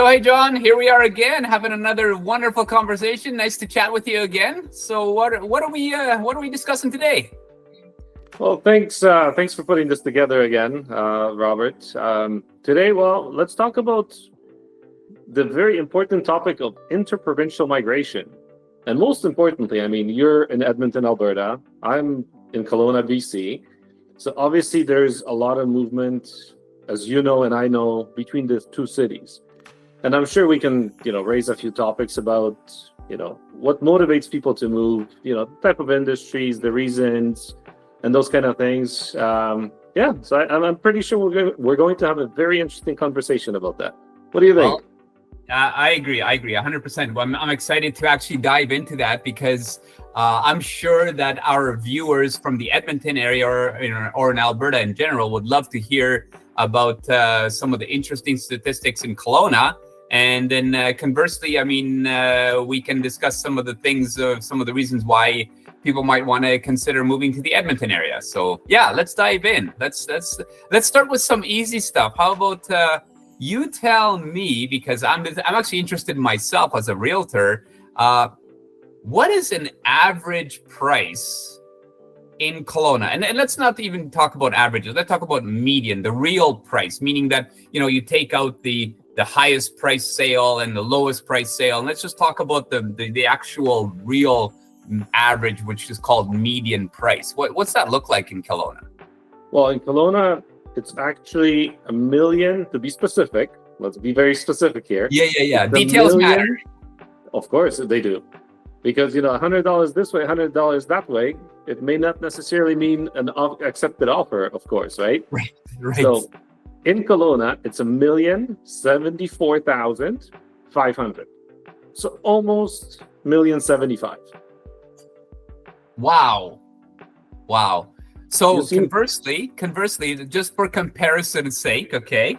So, hey, John, here we are again, having another wonderful conversation. Nice to chat with you again. So, what are we discussing today? Well, thanks for putting this together again, Robert. Today, let's talk about the very important topic of inter-provincial migration. And most importantly, I mean, you're in Edmonton, Alberta. I'm in Kelowna, BC. So obviously, there's a lot of movement, as you know and I know, between the two cities. And I'm sure we can, raise a few topics about, what motivates people to move, the type of industries, the reasons, and those kind of things. So I'm pretty sure we're going to have a very interesting conversation about that. What do you think? Well, I agree 100%. I'm excited to actually dive into that because I'm sure that our viewers from the Edmonton area or in Alberta in general would love to hear about some of the interesting statistics in Kelowna. And then conversely, I mean, we can discuss some of the things, some of the reasons why people might want to consider moving to the Edmonton area. So yeah, let's dive in. Let's start with some easy stuff. How about you tell me, because I'm actually interested myself as a realtor, what is an average price in Kelowna? And let's not even talk about averages. Let's talk about median, the real price, meaning that, you take out the highest price sale and the lowest price sale. And let's just talk about the actual real average, which is called median price. What's that look like in Kelowna? Well, in Kelowna, it's actually $1 million, to be specific. Let's be very specific here. Yeah. Details matter. Of course they do. Because, $100 this way, $100 that way, it may not necessarily mean an accepted offer, of course, right? Right. So in Kelowna, it's $1,074,500. So almost $1,075,000. Wow. So conversely, just for comparison's sake, okay,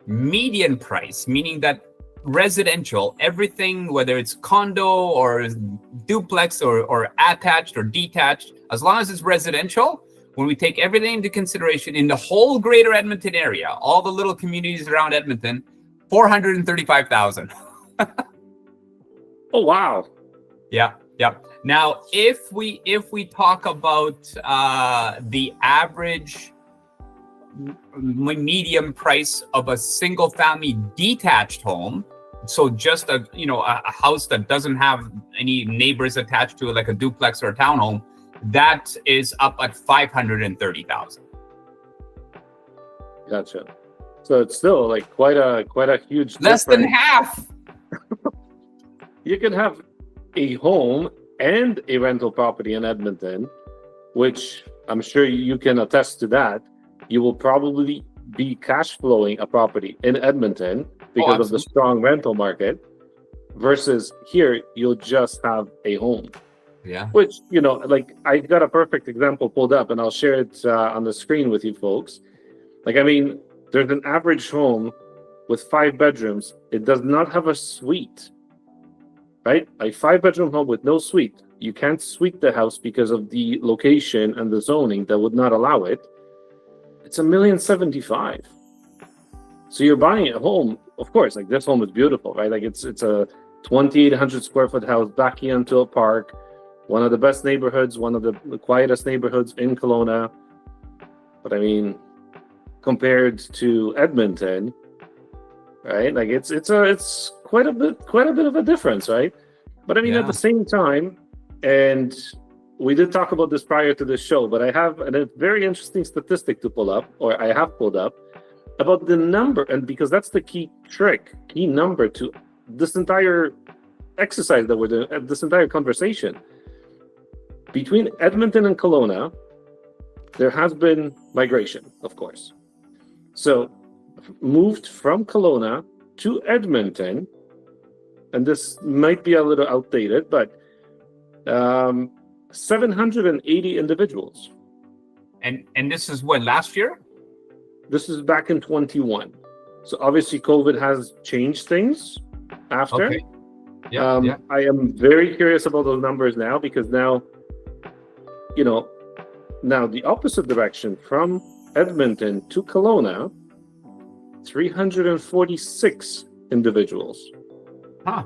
median price, meaning that residential, everything, whether it's condo or duplex or attached or detached, as long as it's residential, when we take everything into consideration in the whole greater Edmonton area, all the little communities around Edmonton, $435,000. Oh, wow. Yeah. Now, if we talk about the average medium price of a single family detached home, so just a house that doesn't have any neighbors attached to it, like a duplex or a townhome, that is up at $530,000. Gotcha. So it's still like quite a huge less difference. Than half. You can have a home and a rental property in Edmonton, which I'm sure you can attest to that. You will probably be cash flowing a property in Edmonton because of the strong rental market, versus here you'll just have a home. Yeah. Which, like, I got a perfect example pulled up and I'll share it on the screen with you folks. Like, I mean, there's an average home with 5 bedrooms. It does not have a suite, right? A 5-bedroom home with no suite. You can't suite the house because of the location and the zoning that would not allow it. It's $1,075,000. So you're buying a home, of course, like this home is beautiful, right? Like it's a 2,800 square foot house backing onto a park, one of the best neighborhoods, one of the quietest neighborhoods in Kelowna. But I mean, compared to Edmonton, right? Like it's quite a bit of a difference, right? But I mean, at the same time, and we did talk about this prior to this show, but I have a very interesting statistic to pull up, or I have pulled up, about the number, and because that's the key number to this entire exercise that we're doing, this entire conversation. Between Edmonton and Kelowna, there has been migration, of course. So moved from Kelowna to Edmonton, and this might be a little outdated, but 780 individuals. And this is what, last year? This is back in 21. So obviously COVID has changed things after. Okay. I am very curious about those numbers now, because now the opposite direction from Edmonton to Kelowna, 346 individuals. Huh.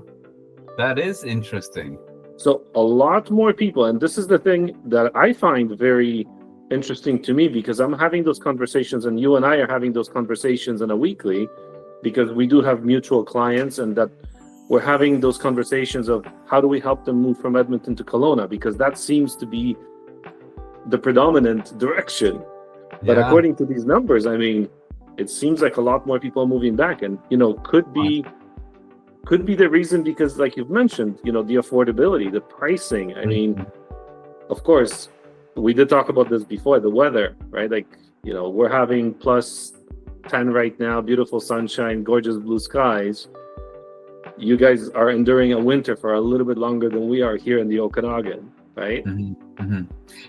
That is interesting. So a lot more people, and this is the thing that I find very interesting to me, because I'm having those conversations, and you and I are having those conversations on a weekly, because we do have mutual clients, and that we're having those conversations of how do we help them move from Edmonton to Kelowna, because that seems to be the predominant direction. But Yeah. according to these numbers, I mean, it seems like a lot more people are moving back, and could be the reason because, like you've mentioned, the affordability, the pricing. I mean, of course, we did talk about this before, the weather, right? Like, we're having plus 10 right now, beautiful sunshine, gorgeous blue skies. You guys are enduring a winter for a little bit longer than we are here in the Okanagan, right?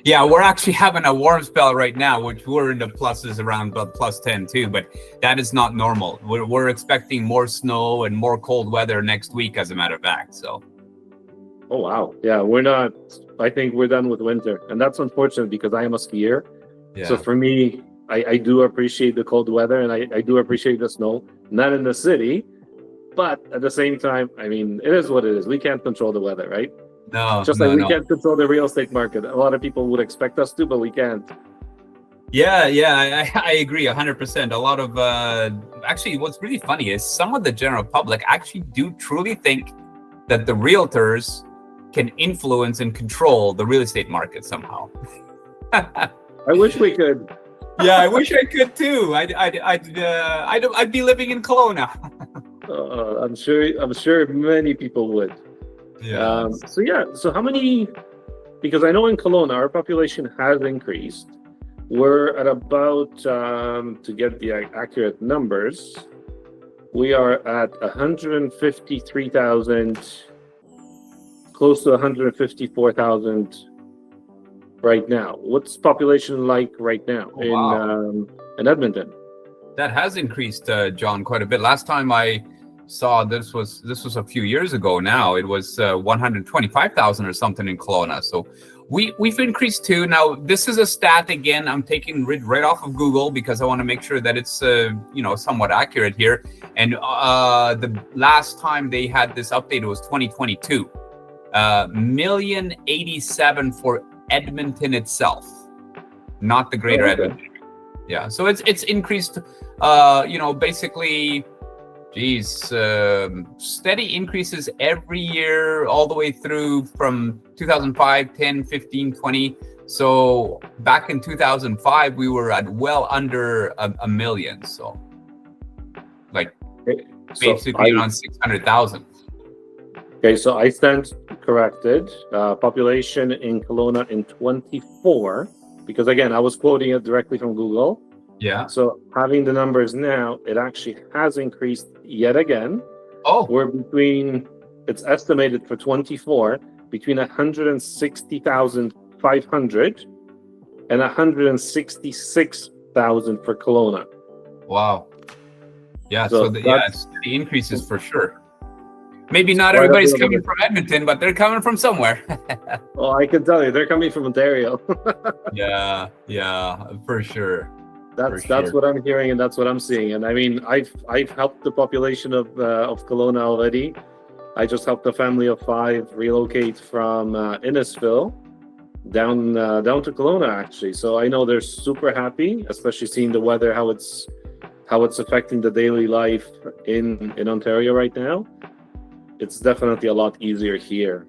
Yeah, we're actually having a warm spell right now, which we're in the pluses around about plus 10 too, but that is not normal. We're expecting more snow and more cold weather next week, as a matter of fact. So, oh wow, yeah, we're not. I think we're done with winter, and that's unfortunate because I am a skier. yeah. So for me, I do appreciate the cold weather, and I do appreciate the snow. Not in the city, but at the same time, I mean, it is what it is. We can't control the weather, right? No, Just like we can't control the real estate market. A lot of people would expect us to, but we can't. Yeah, I agree 100%. A lot of actually, what's really funny is some of the general public actually do truly think that the realtors can influence and control the real estate market somehow. I wish we could. Yeah, I wish I could too. I'd be living in Kelowna. I'm sure many people would. Yeah. So how many? Because I know in Kelowna our population has increased. We're at about, to get the accurate numbers, we are at 153,000, close to 154,000 right now. What's population like right now in Edmonton? That has increased, John, quite a bit. Last time I saw this was a few years ago now. It was 125,000 or something in Kelowna. So we've increased too. Now, this is a stat, again, I'm taking right off of Google because I want to make sure that it's somewhat accurate here. And the last time they had this update, it was 2022. 1,087,000 for Edmonton itself, not the greater Edmonton. Yeah, so it's increased, basically, steady increases every year all the way through from 2005, 10, 15, 20. So back in 2005, we were at well under a million. So basically around 600,000. Okay, so I stand corrected. Population in Kelowna in 24, because again, I was quoting it directly from Google. Yeah. So having the numbers now, it actually has increased yet again. Oh. We're it's estimated for 24, between 160,500 and 166,000 for Kelowna. Wow. Yeah, So it's the increases for sure. Maybe not everybody's coming from Edmonton, but they're coming from somewhere. Well, I can tell you, they're coming from Ontario. Yeah, for sure. That's what I'm hearing, and that's what I'm seeing. And I mean, I've helped the population of Kelowna already. I just helped a family of 5 relocate from Innisfil down to Kelowna, actually. So I know they're super happy, especially seeing the weather, how it's affecting the daily life in Ontario right now. It's definitely a lot easier here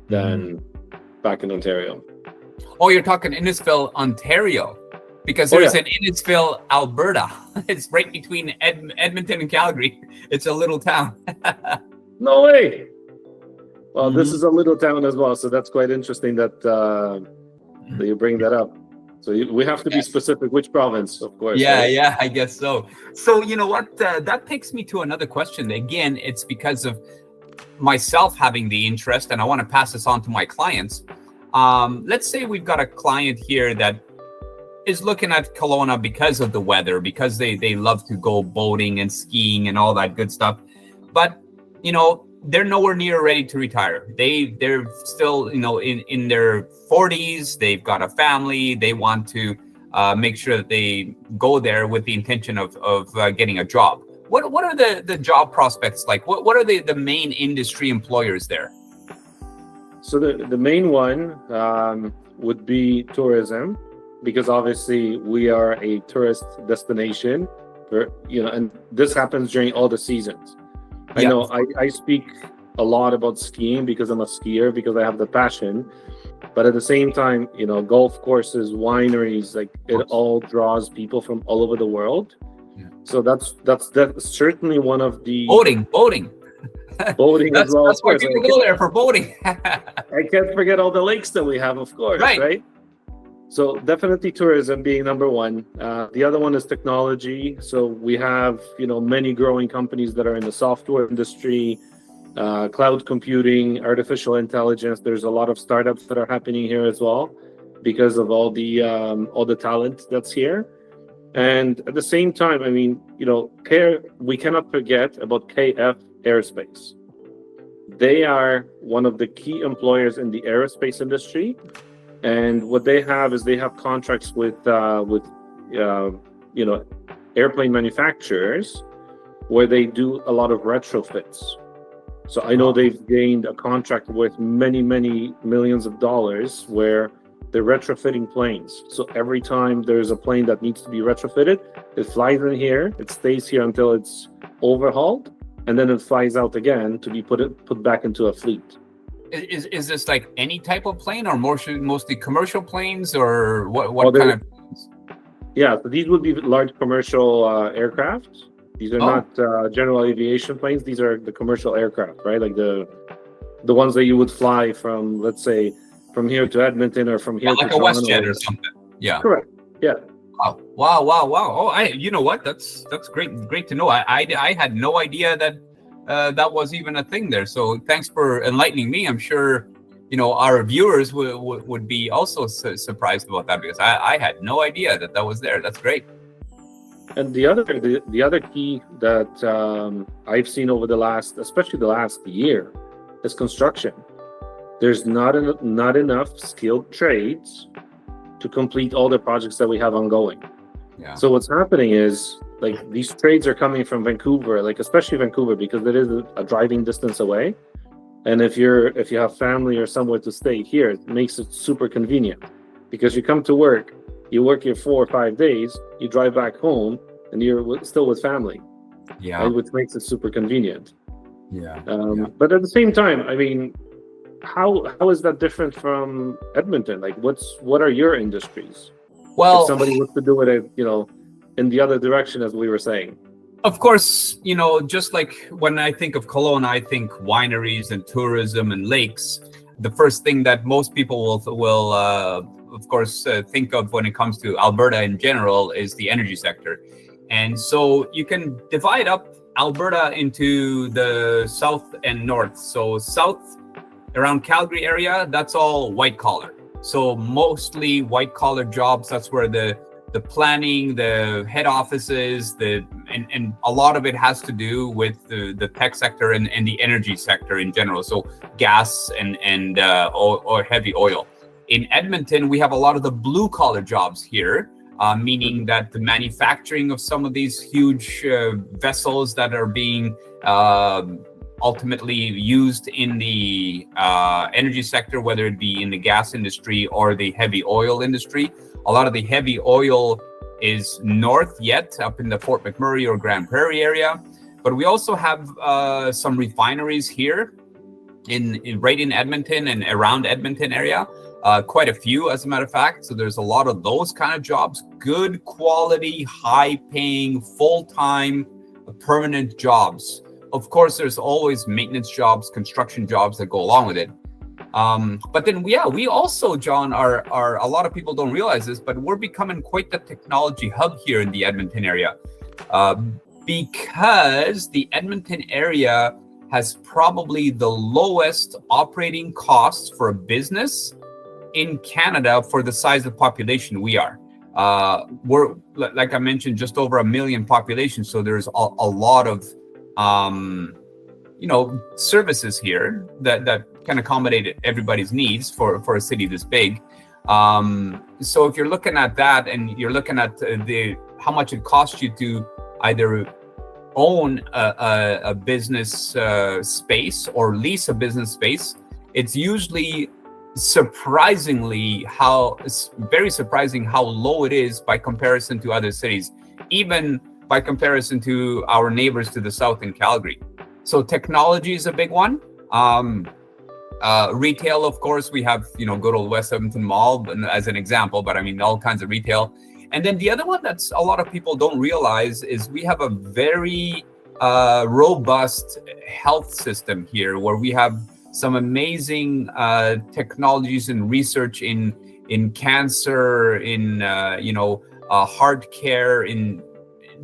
than back in Ontario. Oh, you're talking Innisfil, Ontario, because there's an Innisfil, Alberta. It's right between Edmonton and Calgary. It's a little town. No way. Well, this is a little town as well, so that's quite interesting that you bring that up. So we have to be specific which province, of course. Yeah, right? yeah, I guess so. So you know what? That takes me to another question. Again, it's because of myself having the interest, and I want to pass this on to my clients. Let's say we've got a client here that is looking at Kelowna because of the weather, because they love to go boating and skiing and all that good stuff. But they're nowhere near ready to retire. They're still in their 40s. They've got a family. They want to make sure that they go there with the intention of getting a job. What are the job prospects like? What are the main industry employers there? So the main one would be tourism, because obviously we are a tourist destination, and this happens during all the seasons. I know I speak a lot about skiing because I'm a skier, because I have the passion. But at the same time, golf courses, wineries, like it all draws people from all over the world. Yeah. So that's certainly one of the boating as well. That's why people go there for boating. I can't forget all the lakes that we have, of course, right? So definitely tourism being number one. The other one is technology. So we have many growing companies that are in the software industry, cloud computing, artificial intelligence. There's a lot of startups that are happening here as well because of all the talent that's here. And at the same time, we cannot forget about KF Aerospace. They are one of the key employers in the aerospace industry, and what they have is they have contracts with airplane manufacturers where they do a lot of retrofits. So I know they've gained a contract worth many, many millions of dollars where they're retrofitting planes. So every time there's a plane that needs to be retrofitted, it flies in here, it stays here until it's overhauled, and then it flies out again to be put back into a fleet. Is this like any type of plane, or mostly commercial planes, or what kind of planes? Yeah, so these would be large commercial aircraft. These are not general aviation planes. These are the commercial aircraft, right? Like the ones that you would fly from, let's say, from here to Edmonton, or from here to like a WestJet or something. Yeah. Correct. Yeah. Wow. Oh, you know what? That's great to know. I had no idea that that was even a thing there. So thanks for enlightening me. I'm sure our viewers would be also surprised about that, because I had no idea that was there. That's great. And the other key that I've seen over especially the last year, is construction. There's not enough skilled trades to complete all the projects that we have ongoing. Yeah. So what's happening is, like, these trades are coming from Vancouver, like especially Vancouver, because it is a driving distance away. And if you have family or somewhere to stay here, it makes it super convenient, because you come to work, you work here 4 or 5 days, you drive back home, and you're still with family. Yeah. Right? Which makes it super convenient. Yeah. But at the same time, how is that different from Edmonton? Like, what are your industries? Well, if somebody was to do it, in the other direction, as we were saying. Of course, just like when I think of Kelowna, I think wineries and tourism and lakes. The first thing that most people will of course, think of when it comes to Alberta in general is the energy sector. And so you can divide up Alberta into the south and north. So south, around Calgary area, that's all white collar. So mostly white collar jobs. That's where the planning, the head offices, and a lot of it has to do with the tech sector and the energy sector in general. So gas and or heavy oil. In Edmonton, we have a lot of the blue collar jobs here, meaning that the manufacturing of some of these huge vessels that are being ultimately used in the energy sector, whether it be in the gas industry or the heavy oil industry. A lot of the heavy oil is north yet, up in the Fort McMurray or Grand Prairie area. But we also have some refineries here right in Edmonton and around Edmonton area. Quite a few, as a matter of fact. So there's a lot of those kind of jobs, good quality, high paying, full-time, permanent jobs. Of course, there's always maintenance jobs, construction jobs that go along with it. But then, we also, John, are a lot of people don't realize this, but we're becoming quite the technology hub here in the Edmonton area, because the Edmonton area has probably the lowest operating costs for a business in Canada for the size of population we are. We're, like I mentioned, just over 1 million population. So there's a lot of services here that can accommodate everybody's needs for a city this big. So if you're looking at that, and you're looking at how much it costs you to either own a business space or lease a business space, it's usually very surprising how low it is by comparison to other cities, even by comparison to our neighbors to the south in Calgary. So technology is a big one. Retail, of course, we have, good old West Edmonton Mall as an example, but I mean, all kinds of retail. And then the other one that's a lot of people don't realize is we have a very robust health system here, where we have some amazing technologies and research in cancer, in heart care. In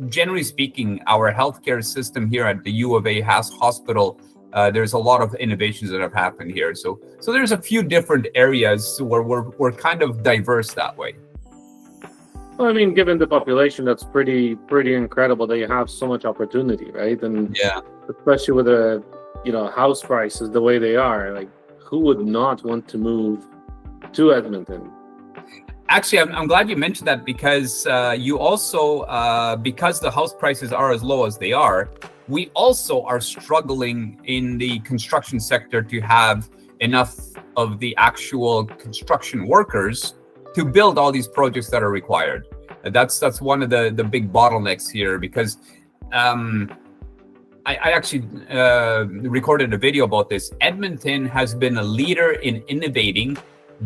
generally speaking, our healthcare system here at the U of A hospital, there's a lot of innovations that have happened here. So there's a few different areas where we're kind of diverse that way. Well, I mean, given the population, that's pretty incredible that you have so much opportunity, right? And yeah, especially with the house prices the way they are, like, who would not want to move to Edmonton? Actually, I'm glad you mentioned that, because you also, because the house prices are as low as they are, we also are struggling in the construction sector to have enough of the actual construction workers to build all these projects that are required. That's one of the big bottlenecks here, because I actually recorded a video about this. Edmonton has been a leader in innovating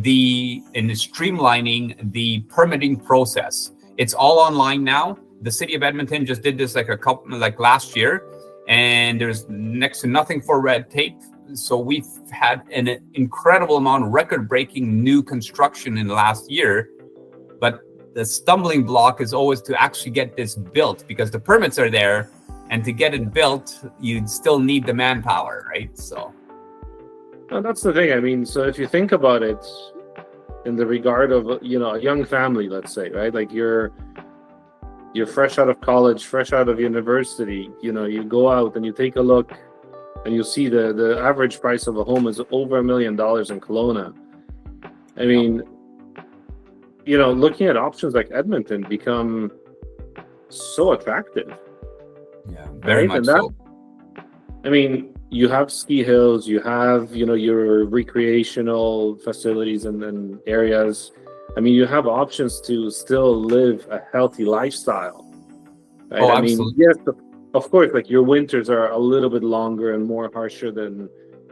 in streamlining the permitting process. It's all online now. The city of Edmonton just did this like last year, and there's next to nothing for red tape. So we've had an incredible amount of record-breaking new construction in the last year, but the stumbling block is always to actually get this built, because the permits are there, and to get it built, you still need the manpower, right? So. Well, that's the thing. I mean, so if you think about it in the regard of, a young family, let's say, right? Like you're fresh out of college, fresh out of university, you go out and you take a look and you see the average price of a home is over $1 million in Kelowna. I mean, looking at options like Edmonton become so attractive. Yeah, very much so. I mean, you have ski hills, you have, your recreational facilities and areas. I mean, you have options to still live a healthy lifestyle. Right? Oh, I mean, absolutely. yes, of course, like your winters are a little bit longer and more harsher than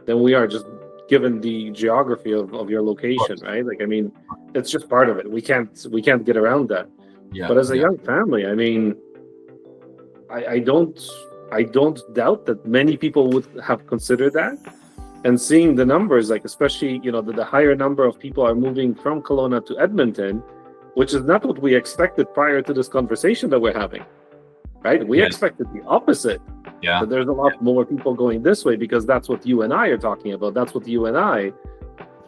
we are, just given the geography of your location, right? Like, I mean, it's just part of it. We can't get around that. Yeah. But as a young family, I mean, I don't doubt that many people would have considered that. And seeing the numbers, like especially, the higher number of people are moving from Kelowna to Edmonton, which is not what we expected prior to this conversation that we're having, right? We expected the opposite. Yeah. That there's a lot more people going this way, because that's what you and I are talking about. That's what you and I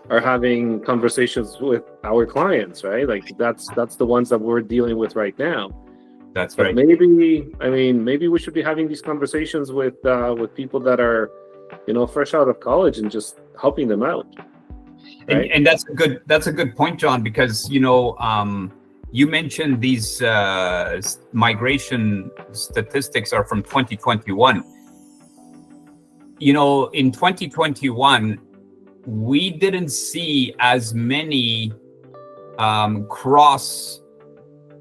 are having conversations with our clients, right? Like that's the ones that we're dealing with right now. That's but right. Maybe we should be having these conversations with people that are, fresh out of college, and just helping them out. Right? And that's a good point, John, because you mentioned these migration statistics are from 2021. In 2021, we didn't see as many cross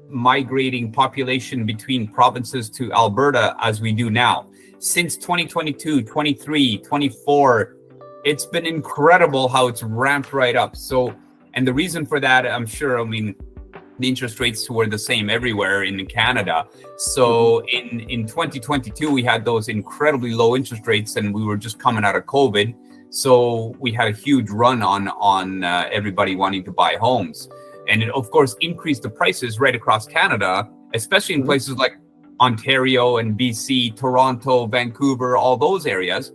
migrating population between provinces to Alberta as we do now. Since 2022, 23, 24, it's been incredible how it's ramped right up. So, and the reason for that, I'm sure, the interest rates were the same everywhere in Canada. So in 2022, we had those incredibly low interest rates, and we were just coming out of COVID. So we had a huge run on everybody wanting to buy homes. And it, of course, increased the prices right across Canada, especially in places like Ontario and BC, Toronto, Vancouver, all those areas.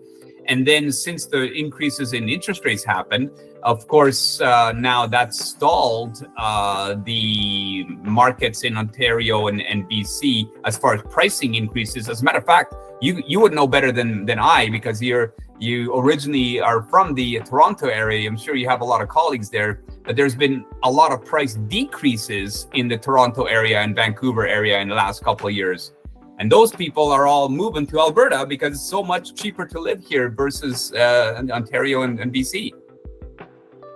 And then since the increases in interest rates happened, of course, now that's stalled the markets in Ontario and BC as far as pricing increases. As a matter of fact, you would know better than I, because you originally are from the Toronto area. I'm sure you have a lot of colleagues there. But there's been a lot of price decreases in the Toronto area and Vancouver area in the last couple of years. And those people are all moving to Alberta because it's so much cheaper to live here versus Ontario and BC.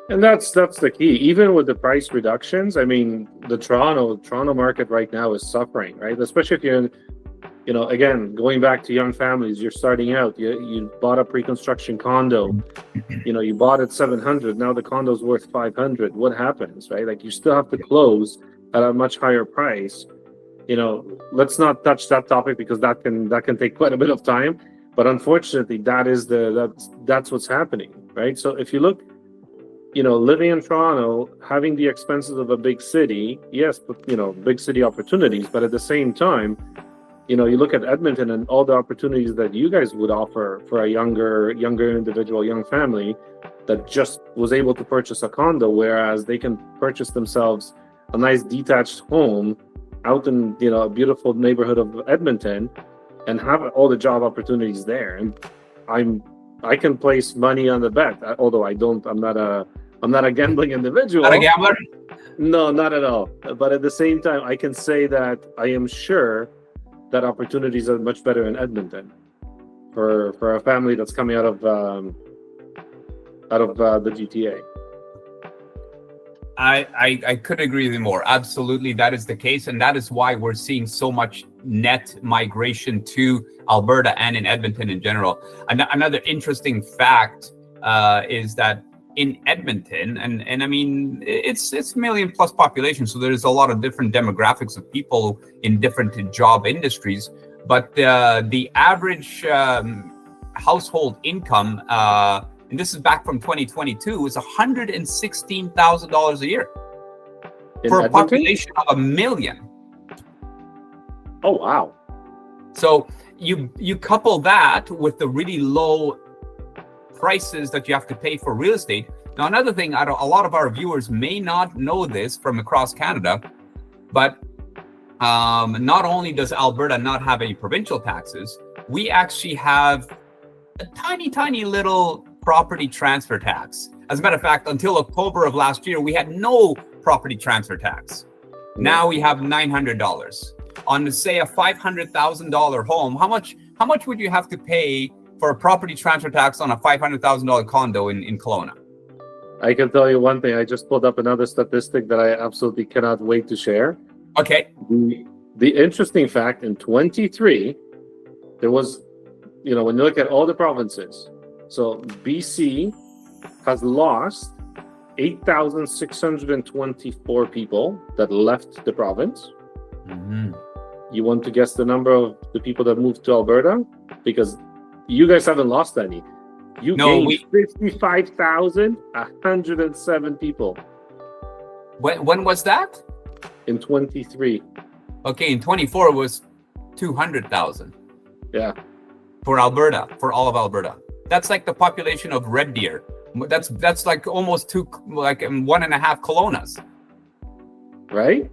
And that's the key. Even with the price reductions, I mean, the Toronto market right now is suffering, right? Especially if you're in, again, going back to young families, you're starting out, you bought a pre-construction condo, you bought it 700, now the condo's worth 500. What happens, right? Like, you still have to close at a much higher price. Let's not touch that topic because that can take quite a bit of time. But unfortunately, that's what's happening, right? So if you look, living in Toronto, having the expenses of a big city, yes, but big city opportunities, but at the same time, you look at Edmonton and all the opportunities that you guys would offer for a younger individual, young family that just was able to purchase a condo, whereas they can purchase themselves a nice detached home out in a beautiful neighborhood of Edmonton and have all the job opportunities there. And I can place money on the bet, although I'm not a gambling individual. Not a gambler? No, not at all. But at the same time, I can say that I am sure that opportunities are much better in Edmonton for a family that's coming out of the GTA. I couldn't agree with you more. Absolutely, that is the case, and that is why we're seeing so much net migration to Alberta and in Edmonton in general. Another interesting fact is that in Edmonton, and I mean, it's a million plus population, so there's a lot of different demographics of people in different job industries. But the average household income, and this is back from 2022, is $116,000 a year for a population of 1 million. Oh, wow. So you couple that with the really low prices that you have to pay for real estate. Now, another thing, a lot of our viewers may not know this from across Canada, but not only does Alberta not have any provincial taxes, we actually have a tiny little property transfer tax. As a matter of fact, until October of last year, we had no property transfer tax. Now we have $900 on, say, a $500,000 home. How much would you have to pay for a property transfer tax on a $500,000 condo in Kelowna? I can tell you one thing. I just pulled up another statistic that I absolutely cannot wait to share. Okay. The interesting fact, in 23, there was, when you look at all the provinces, so BC has lost 8,624 people that left the province. Mm-hmm. You want to guess the number of the people that moved to Alberta? Because you guys haven't lost any. You gained 55,107 people. When was that? In 23. Okay, in 24 it was 200,000. Yeah. For Alberta, for all of Alberta. That's like the population of Red Deer. That's like almost 1.5 Kelownas. Right?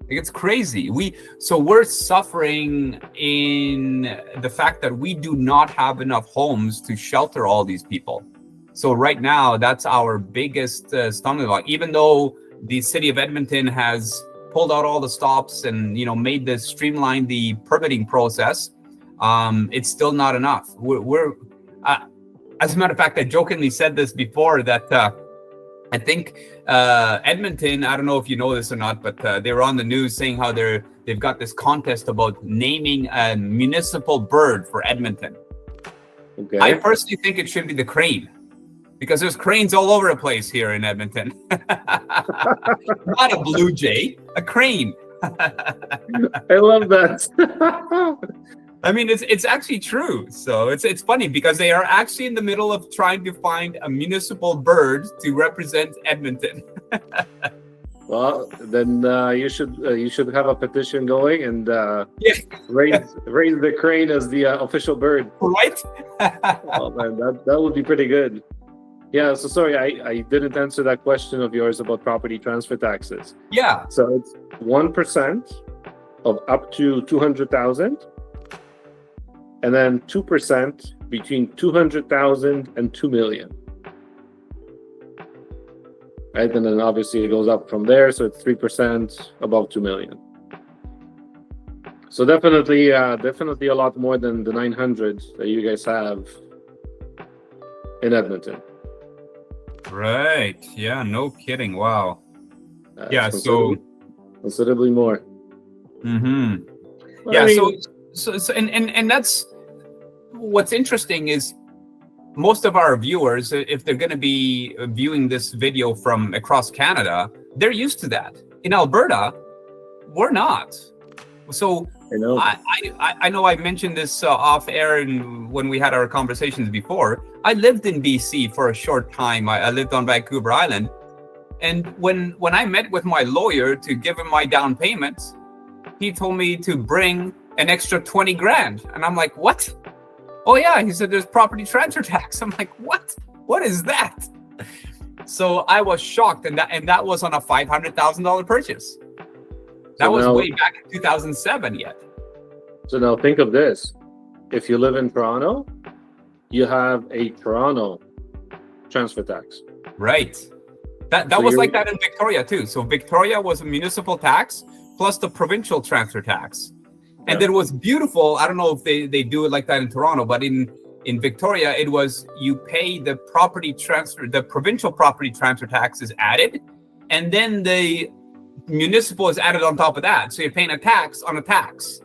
It's crazy. We're suffering in the fact that we do not have enough homes to shelter all these people. So right now, that's our biggest stumbling block. Even though the city of Edmonton has pulled out all the stops and made this streamline the permitting process, it's still not enough. We're as a matter of fact, I jokingly said this before that I think Edmonton, I don't know if you know this or not, but they were on the news saying how they've got this contest about naming a municipal bird for Edmonton. Okay. I personally think it should be the crane, because there's cranes all over the place here in Edmonton. Not a blue jay, a crane. I love that. I mean, it's actually true. So it's funny because they are actually in the middle of trying to find a municipal bird to represent Edmonton. Well, then you should have a petition going and raise the crane as the official bird. Right? Oh man, that would be pretty good. Yeah. So sorry, I didn't answer that question of yours about property transfer taxes. Yeah. So it's 1% of up to 200,000. And then 2% between 200,000 and 2 million. Right, and then obviously it goes up from there, so it's 3% above 2 million. So definitely a lot more than the 900 that you guys have in Edmonton. Right. Yeah, no kidding. Wow. Yeah, so considerably more. mm-hmm. Well, Yeah, I mean, so and that's what's interesting is most of our viewers, if they're going to be viewing this video from across Canada, they're used to that. In Alberta, we're not. So I know. I know I mentioned this off air and when we had our conversations before. I lived in BC for a short time. I lived on Vancouver Island, and when I met with my lawyer to give him my down payment, he told me to bring an extra 20 grand, and I'm like, what? Oh yeah, he said there's property transfer tax. I'm like, what? What is that? So I was shocked, and that was on a $500,000 purchase. That was way back in 2007 yet. So now think of this. If you live in Toronto, you have a Toronto transfer tax. Right. That was like that in Victoria too. So Victoria was a municipal tax plus the provincial transfer tax. And then what's beautiful, I don't know if they do it like that in Toronto, but in Victoria, it was you pay the provincial property transfer tax is added, and then the municipal is added on top of that. So you're paying a tax on a tax.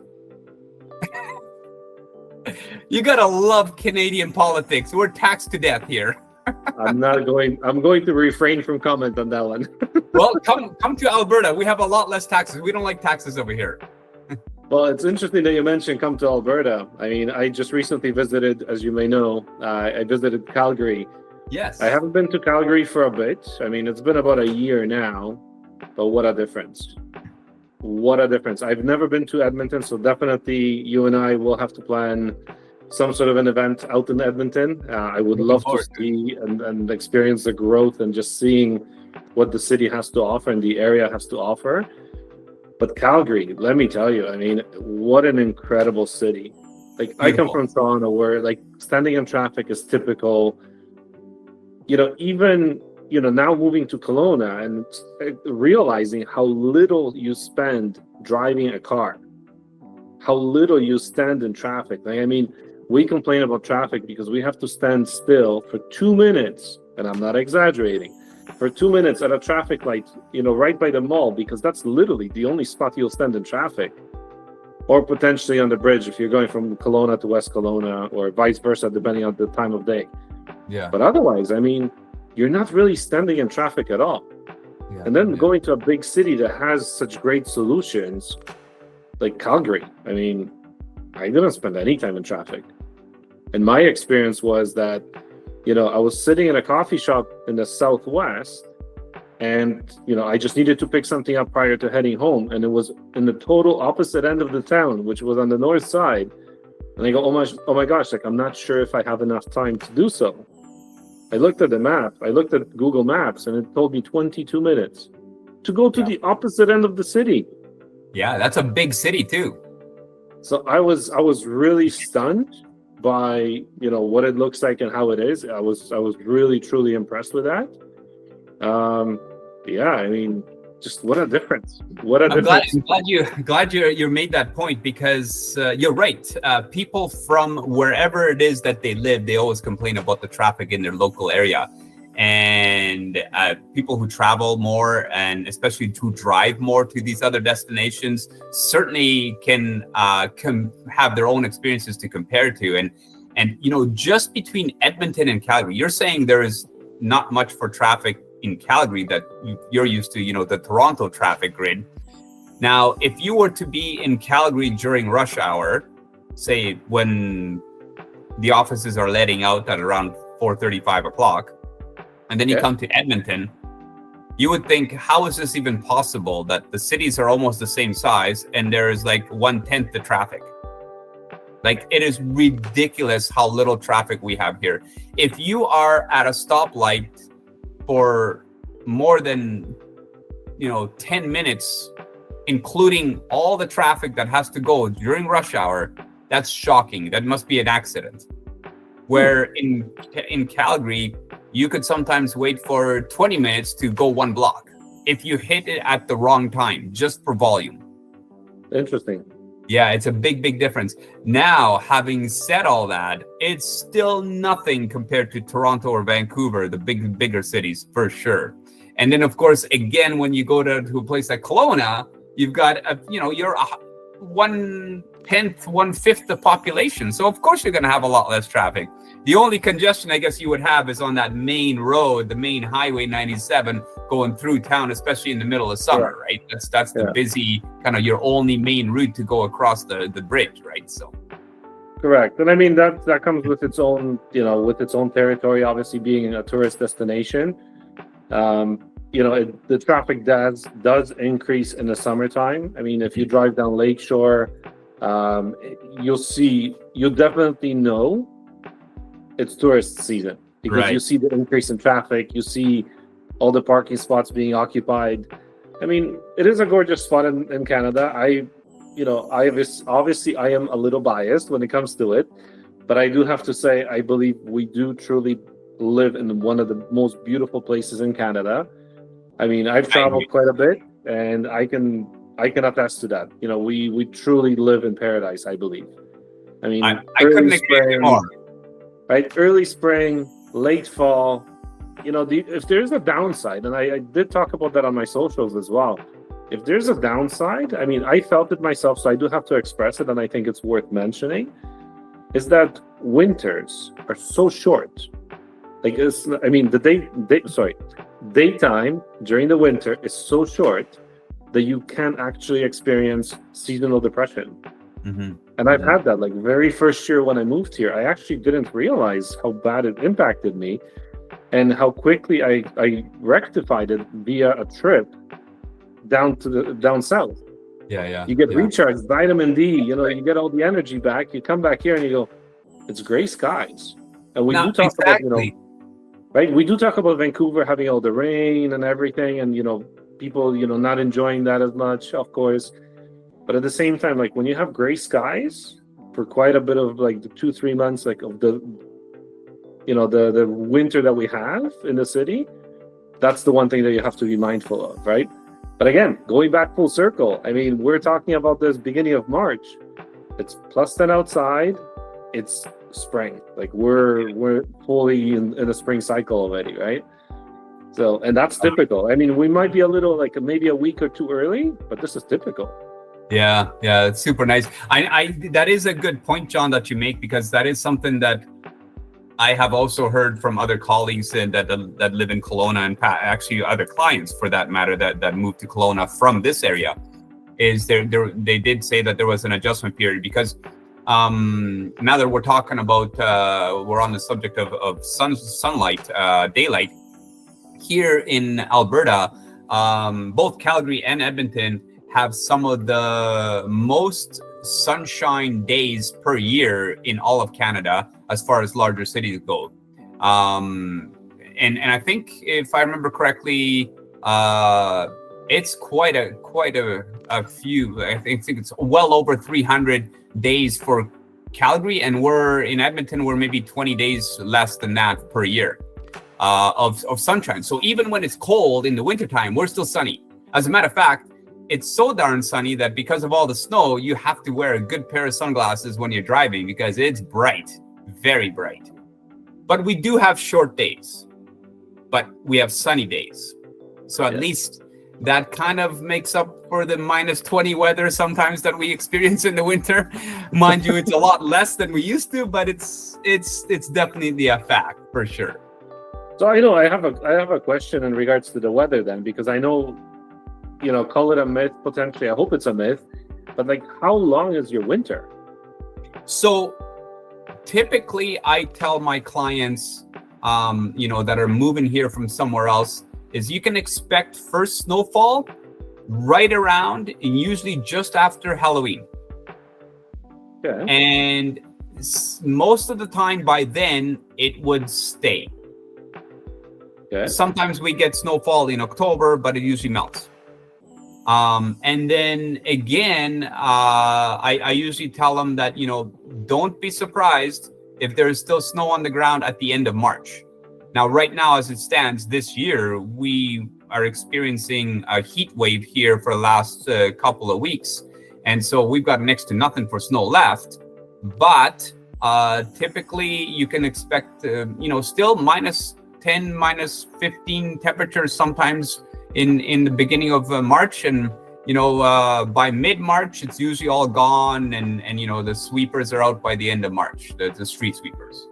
You gotta love Canadian politics. We're taxed to death here. I'm going to refrain from comment on that one. Well, come to Alberta. We have a lot less taxes. We don't like taxes over here. Well, it's interesting that you mentioned come to Alberta. I mean, I just recently visited, as you may know, I visited Calgary. Yes. I haven't been to Calgary for a bit. I mean, it's been about a year now, but what a difference. What a difference. I've never been to Edmonton, so definitely you and I will have to plan some sort of an event out in Edmonton. I would love to see and experience the growth and just seeing what the city has to offer and the area has to offer. But Calgary, let me tell you, I mean, what an incredible city. Like, beautiful. I come from Toronto where, like, standing in traffic is typical. Even, now moving to Kelowna and realizing how little you spend driving a car, how little you stand in traffic. Like, I mean, we complain about traffic because we have to stand still for 2 minutes, and I'm not exaggerating, for 2 minutes at a traffic light, right by the mall, because that's literally the only spot you'll stand in traffic. Or potentially on the bridge if you're going from Kelowna to West Kelowna, or vice versa, depending on the time of day. Yeah. But otherwise, I mean, you're not really standing in traffic at all. Yeah, and then going to a big city that has such great solutions, like Calgary, I mean, I didn't spend any time in traffic. And my experience was that, I was sitting in a coffee shop in the Southwest, and, I just needed to pick something up prior to heading home. And it was in the total opposite end of the town, which was on the north side. And I go, oh my gosh, like, I'm not sure if I have enough time to do so. I looked at the map. I looked at Google Maps, and it told me 22 minutes to go to the opposite end of the city. Yeah, that's a big city too. So I was really stunned by what it looks like and how it is. I was really truly impressed with that. I mean, just what a difference! What a difference! I'm glad you made that point, because you're right. People from wherever it is that they live, they always complain about the traffic in their local area, and people who travel more, and especially who drive more to these other destinations, certainly can have their own experiences to compare to. And just between Edmonton and Calgary, you're saying there is not much for traffic in Calgary that you're used to, the Toronto traffic grid. Now, if you were to be in Calgary during rush hour, say when the offices are letting out at around 4:30, 5 o'clock, and then you come to Edmonton, you would think, how is this even possible that the cities are almost the same size and there is like 1/10 the traffic? Like, it is ridiculous how little traffic we have here. If you are at a stoplight for more than 10 minutes, including all the traffic that has to go during rush hour, that's shocking. That must be an accident. Where in Calgary, you could sometimes wait for 20 minutes to go 1 block if you hit it at the wrong time, just for volume. Interesting. Yeah, it's a big difference. Now, having said all that, it's still nothing compared to Toronto or Vancouver, the bigger cities for sure. And then, of course, again, when you go to a place like Kelowna, you've got you're 1/10, 1/5 the population. So of course you're going to have a lot less traffic. The only congestion I guess you would have is on that main road, the main highway 97 going through town, especially in the middle of summer, right? That's the busy kind of your only main route to go across the bridge, right? So correct. And I mean that comes with its own, with its own territory, obviously being a tourist destination. The traffic does increase in the summertime. I mean, if you drive down Lakeshore, you'll definitely know it's tourist season, because you see the increase in traffic, you see all the parking spots being occupied. I mean, it is a gorgeous spot in Canada. Obviously I am a little biased when it comes to it, but I do have to say, I believe we do truly live in one of the most beautiful places in Canada. I mean, I've traveled quite a bit, and I can attest to that. We truly live in paradise, I believe. I mean, I couldn't agree more. Right, early spring, late fall. If there's a downside, and I did talk about that on my socials as well. If there's a downside, I mean, I felt it myself, so I do have to express it, and I think it's worth mentioning, is that winters are so short. Daytime during the winter is so short that you can actually experience seasonal depression. Mm-hmm. And I've had that, like, very first year when I moved here. I actually didn't realize how bad it impacted me, and how quickly I rectified it via a trip down south. You get recharged, vitamin D, you get all the energy back. You come back here and you go, it's gray skies. And we do talk about, right? We do talk about Vancouver having all the rain and everything, and people not enjoying that as much, of course. But at the same time, like, when you have gray skies for quite a bit of, like, the 2-3 months, like, of the winter that we have in the city, that's the one thing that you have to be mindful of, right? But again, going back full circle, I mean, we're talking about this beginning of March. It's +10 outside. It's spring. Like, we're fully in a spring cycle already, right? So, and that's typical. I mean, we might be a little, like, maybe a week or two early, but this is typical. Yeah, it's super nice. I that is a good point, John, that you make, because that is something that I have also heard from other colleagues that live in Kelowna, and actually other clients for that matter that moved to Kelowna from this area. Is they did say that there was an adjustment period, because now that we're talking about we're on the subject of sunlight, daylight here in Alberta, both Calgary and Edmonton have some of the most sunshine days per year in all of Canada, as far as larger cities go. And I think, if I remember correctly, it's quite a few. I think it's well over 300 days for Calgary, and we're in Edmonton, we're maybe 20 days less than that per year of sunshine. So even when it's cold in the wintertime, we're still sunny. As a matter of fact, it's so darn sunny that because of all the snow, you have to wear a good pair of sunglasses when you're driving, because it's bright, very bright. But we do have short days, but we have sunny days. So at least that kind of makes up for the -20 weather sometimes that we experience in the winter. Mind you, it's a lot less than we used to, but it's definitely a fact for sure. So I have a question in regards to the weather then, because I know, call it a myth potentially. I hope it's a myth, but, like, how long is your winter? So typically I tell my clients, that are moving here from somewhere else, is you can expect first snowfall right around and usually just after Halloween. Okay. And most of the time by then it would stay. Okay. Sometimes we get snowfall in October, but it usually melts. And then again, I usually tell them that, don't be surprised if there is still snow on the ground at the end of March. Now, right now, as it stands this year, we are experiencing a heat wave here for the last couple of weeks. And so we've got next to nothing for snow left. But typically you can expect, still minus 10, minus 15 temperatures sometimes in the beginning of March. And, by mid-March, it's usually all gone. And the sweepers are out by the end of March, the street sweepers.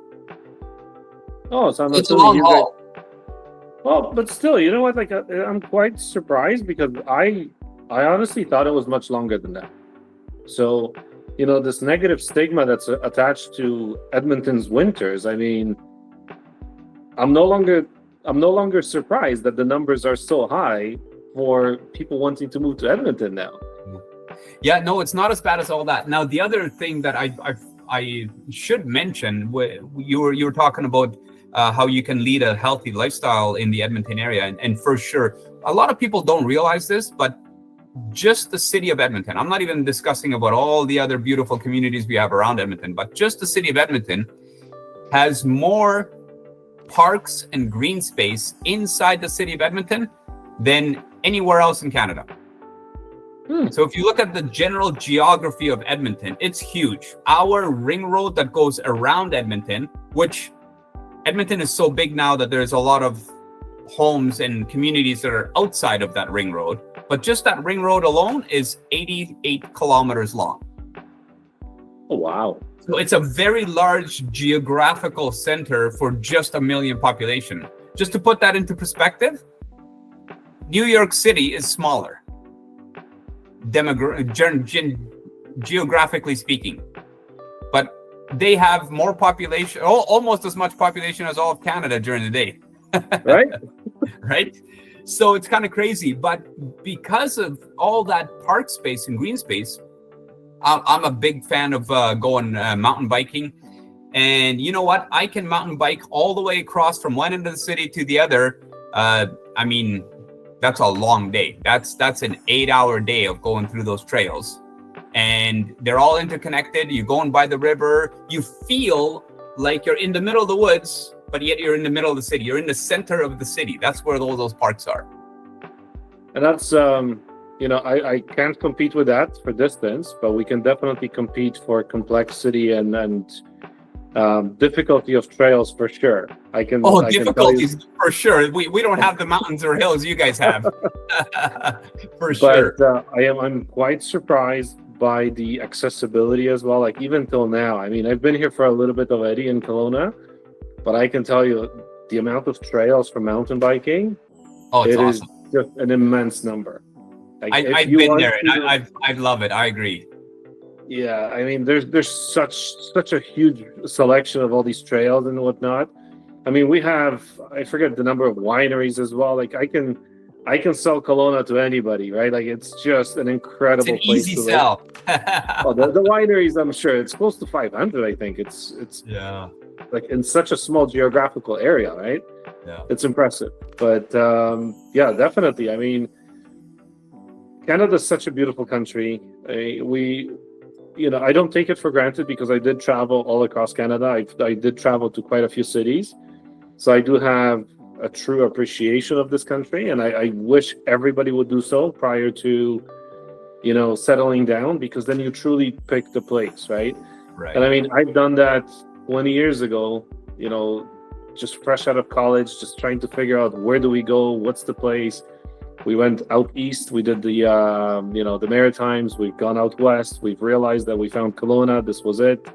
Oh, so I'm It's a long haul. Well, but still, you know what? Like, I'm quite surprised because I honestly thought it was much longer than that. So, this negative stigma that's attached to Edmonton's winters. I mean, I'm no longer surprised that the numbers are so high for people wanting to move to Edmonton now. Yeah, no, it's not as bad as all that. Now, the other thing that I should mention, you were talking about how you can lead a healthy lifestyle in the Edmonton area. And for sure, a lot of people don't realize this, but just the city of Edmonton, I'm not even discussing about all the other beautiful communities we have around Edmonton, but just the city of Edmonton has more parks and green space inside the city of Edmonton than anywhere else in Canada. So if you look at the general geography of Edmonton, it's huge. Our ring road that goes around Edmonton, which Edmonton is so big now that there's a lot of homes and communities that are outside of that ring road. But just that ring road alone is 88 kilometers long. Oh, wow. So it's a very large geographical center for just 1 million population. Just to put that into perspective, New York City is smaller, geographically speaking. But they have more population, almost as much population as all of Canada during the day. Right? Right? So it's kind of crazy. But because of all that park space and green space, I'm a big fan of going mountain biking. And you know what? I can mountain bike all the way across from one end of the city to the other. That's a long day. That's an 8-hour day of going through those trails. And they're all interconnected. You're going by the river. You feel like you're in the middle of the woods, but yet you're in the middle of the city. You're in the center of the city. That's where all those parks are. And that's, I can't compete with that for distance, but we can definitely compete for complexity and difficulty of trails for sure. Difficulties for sure. We don't have the mountains or hills you guys have. For sure. But I'm quite surprised by the accessibility as well. Like even till now, I mean, I've been here for a little bit already in Kelowna, but I can tell you the amount of trails for mountain biking. Oh, it's awesome. Is just an immense number. Like, I've been there and I love it. I agree. Yeah, I mean, there's such a huge selection of all these trails and whatnot. I mean, we have, I forget the number of wineries as well. Like I can sell Kelowna to anybody, right? Like it's just an incredible it's an place easy to sell. live. The wineries, I'm sure it's close to 500. I think it's yeah, like in such a small geographical area, right? Yeah, it's impressive. But yeah, definitely. I mean, Canada's such a beautiful country. I don't take it for granted because I did travel all across Canada. I did travel to quite a few cities. So I do have a true appreciation of this country. And I wish everybody would do so prior to, settling down, because then you truly pick the place, right? Right. And I mean, I've done that 20 years ago, just fresh out of college, just trying to figure out where do we go? What's the place? We went out east. We did the Maritimes. We've gone out west. We've realized that we found Kelowna. This was it.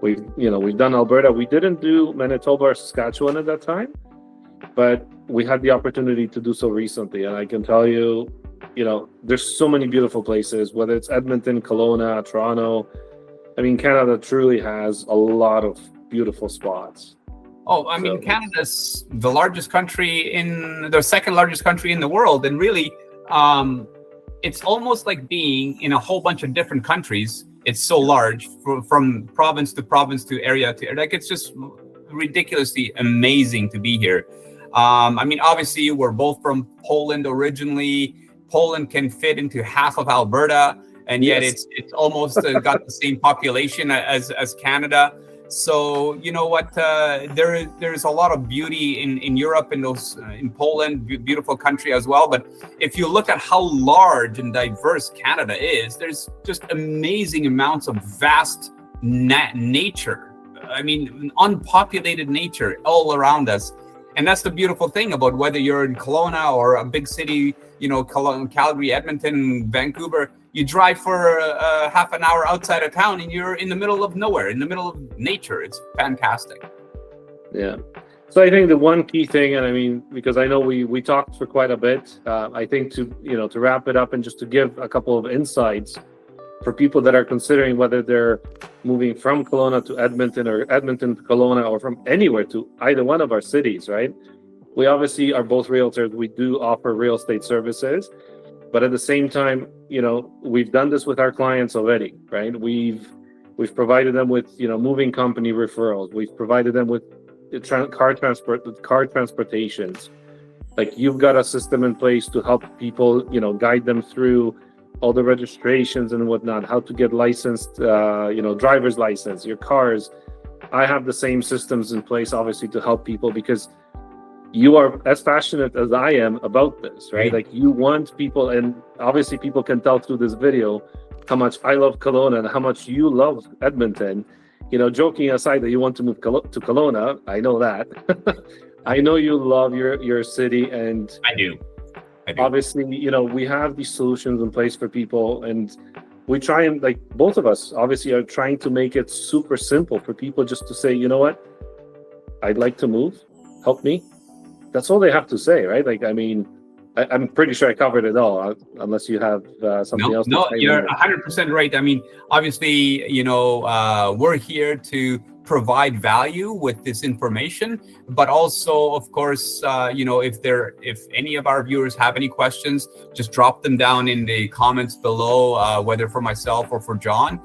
We've done Alberta. We didn't do Manitoba or Saskatchewan at that time, but we had the opportunity to do so recently. And I can tell you, there's so many beautiful places, whether it's Edmonton, Kelowna, Toronto. I mean, Canada truly has a lot of beautiful spots. Oh, I mean, Canada's the second largest country in the world. And really, it's almost like being in a whole bunch of different countries. It's so large from province to province to area to area. Like, it's just ridiculously amazing to be here. I mean, obviously, we're both from Poland originally. Poland can fit into half of Alberta, and yet it's almost got the same population as Canada. So you know what? There's a lot of beauty in Europe, in Poland, beautiful country as well. But if you look at how large and diverse Canada is, there's just amazing amounts of vast nature. I mean, unpopulated nature all around us. And that's the beautiful thing about whether you're in Kelowna or a big city, Calgary, Edmonton, Vancouver. You drive for half an hour outside of town and you're in the middle of nowhere, in the middle of nature. It's fantastic. Yeah. So I think the one key thing, and I mean, because I know we talked for quite a bit, I think to wrap it up and just to give a couple of insights for people that are considering whether they're moving from Kelowna to Edmonton or Edmonton to Kelowna or from anywhere to either one of our cities, right? We obviously are both realtors. We do offer real estate services, but at the same time, we've done this with our clients already, right? We've provided them with, moving company referrals. We've provided them with car transportations. Like, you've got a system in place to help people, guide them through all the registrations and whatnot, how to get licensed, driver's license, your cars. I have the same systems in place, obviously, to help people, because you are as passionate as I am about this, right? Like, you want people, and obviously people can tell through this video how much I love Kelowna and how much you love Edmonton. Joking aside that you want to move to Kelowna, I know that. I know you love your city, and I do. Obviously, we have these solutions in place for people, and we try and, like, both of us obviously are trying to make it super simple for people just to say, you know what, I'd like to move, help me. That's all they have to say, right? Like, I mean, I'm pretty sure I covered it all, unless you have something else. No, you're 100% right. I mean, obviously, we're here to provide value with this information, but also, of course, if any of our viewers have any questions, just drop them down in the comments below, whether for myself or for John.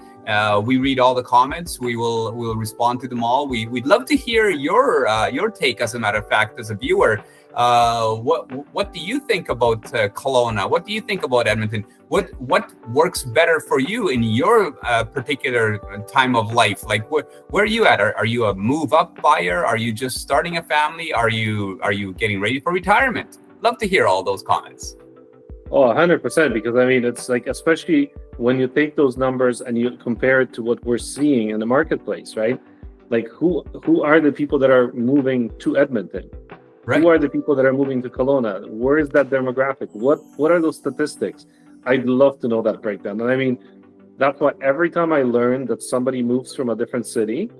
We read all the comments. We'll respond to them all. We'd love to hear your take, as a matter of fact, as a viewer. What do you think about Kelowna? What do you think about Edmonton? What works better for you in your particular time of life? Like, where are you at? Are you a move up buyer? Are you just starting a family? Are you getting ready for retirement? Love to hear all those comments. Oh, 100%, because I mean, it's like, especially when you take those numbers and you compare it to what we're seeing in the marketplace, right? Like, who are the people that are moving to Edmonton? Right. Who are the people that are moving to Kelowna? Where is that demographic? What are those statistics? I'd love to know that breakdown. And I mean, that's why every time I learn that somebody moves from a different city,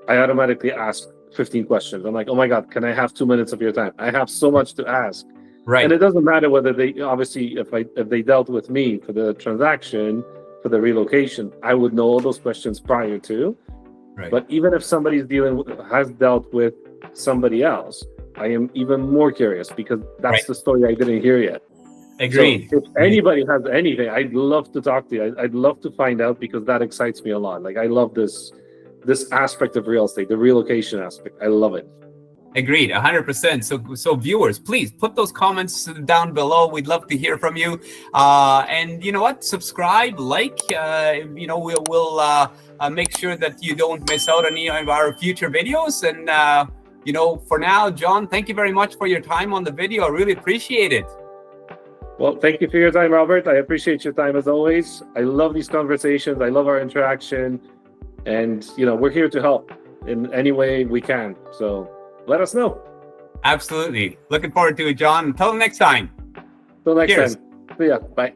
I automatically ask 15 questions. I'm like, oh my God, can I have 2 minutes of your time? I have so much to ask. Right. And it doesn't matter whether they, obviously, if they dealt with me for the transaction, for the relocation, I would know all those questions prior to. Right. But even if somebody's has dealt with somebody else, I am even more curious, because that's the story I didn't hear yet. Agreed. So if anybody has anything, I'd love to talk to you. I'd love to find out, because that excites me a lot. Like, I love this aspect of real estate, the relocation aspect. I love it. Agreed, 100%. So viewers, please put those comments down below. We'd love to hear from you. And you know what? Subscribe, like. We'll make sure that you don't miss out on any of our future videos. And for now, John, thank you very much for your time on the video. I really appreciate it. Well, thank you for your time, Robert. I appreciate your time as always. I love these conversations. I love our interaction. And, we're here to help in any way we can. So let us know. Absolutely. Looking forward to it, John. Until next time. Till next time. See ya. Bye.